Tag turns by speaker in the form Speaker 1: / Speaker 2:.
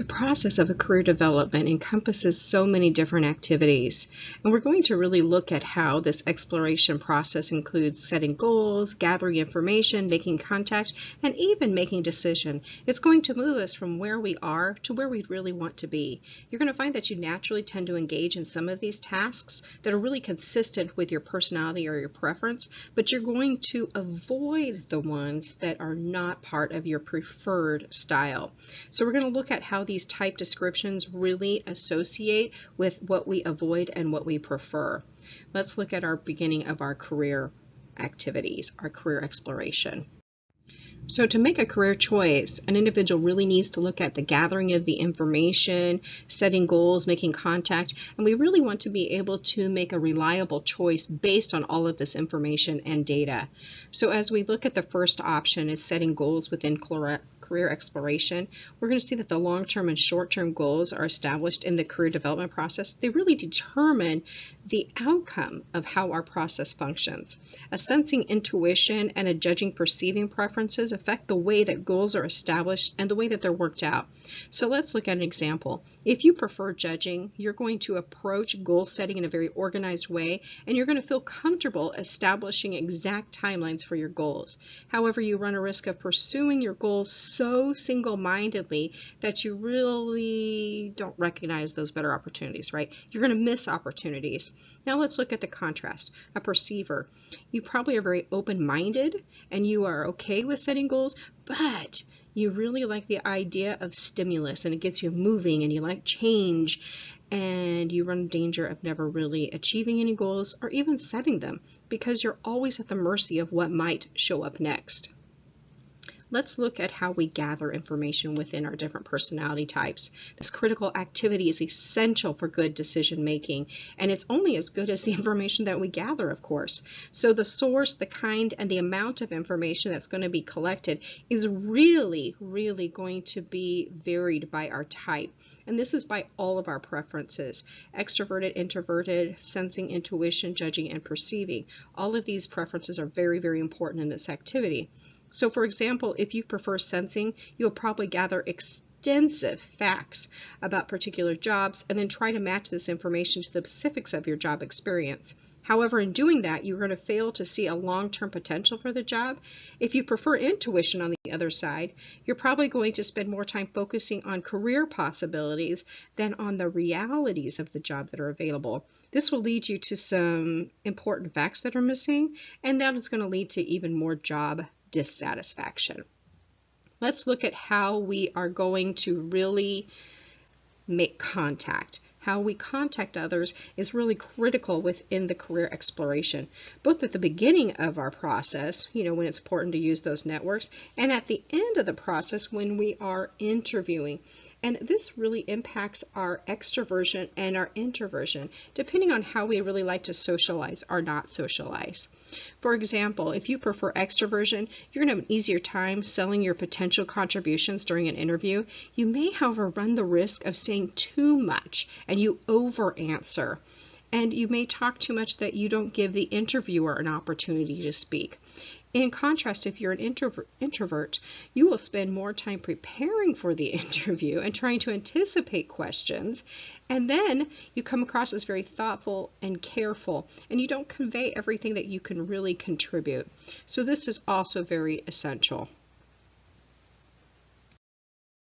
Speaker 1: The process of a career development encompasses so many different activities, and we're going to really look at how this exploration process includes setting goals, gathering information, making contact, and even making a decision. It's going to move us from where we are to where we really want to be. You're going to find that you naturally tend to engage in some of these tasks that are really consistent with your personality or your preference, but you're going to avoid the ones that are not part of your preferred style. So we're going to look at how these type descriptions really associate with what we avoid and what we prefer. Let's look at our beginning of our career activities, our career exploration. So to make a career choice, an individual really needs to look at the gathering of the information, setting goals, making contact, and we really want to be able to make a reliable choice based on all of this information and data. So as we look at the first option is setting goals within career exploration, we're going to see that the long-term and short-term goals are established in the career development process. They really determine the outcome of how our process functions. A sensing intuition and a judging perceiving preferences affect the way that goals are established and the way that they're worked out. So let's look at an example. If you prefer judging, you're going to approach goal setting in a very organized way, and you're going to feel comfortable establishing exact timelines for your goals. However, you run a risk of pursuing your goals so single-mindedly that you really don't recognize those better opportunities, right? You're going to miss opportunities. Now let's look at the contrast. A perceiver. You probably are very open-minded and you are okay with setting goals, but you really like the idea of stimulus and it gets you moving and you like change, and you run danger of never really achieving any goals or even setting them because you're always at the mercy of what might show up next. Let's look at how we gather information within our different personality types. This critical activity is essential for good decision making, and it's only as good as the information that we gather, of course. So the source, the kind, and the amount of information that's going to be collected is really going to be varied by our type. And this is by all of our preferences: extroverted, introverted, sensing, intuition, judging, and perceiving. All of these preferences are very important in this activity. So for example, if you prefer sensing, you'll probably gather extensive facts about particular jobs and then try to match this information to the specifics of your job experience. However, in doing that, you're going to fail to see a long-term potential for the job. If you prefer intuition on the other side, you're probably going to spend more time focusing on career possibilities than on the realities of the job that are available. This will lead you to some important facts that are missing, and that is going to lead to even more job dissatisfaction. Let's look at how we are going to really make contact. How we contact others is really critical within the career exploration, both at the beginning of our process, when it's important to use those networks, and at the end of the process when we are interviewing. And this really impacts our extroversion and our introversion, depending on how we really like to socialize or not socialize. For example, if you prefer extroversion, you're going to have an easier time selling your potential contributions during an interview. You may, however, run the risk of saying too much and you over-answer. And you may talk too much that you don't give the interviewer an opportunity to speak. In contrast, if you're an introvert, you will spend more time preparing for the interview and trying to anticipate questions, and then you come across as very thoughtful and careful, and you don't convey everything that you can really contribute. So this is also very essential.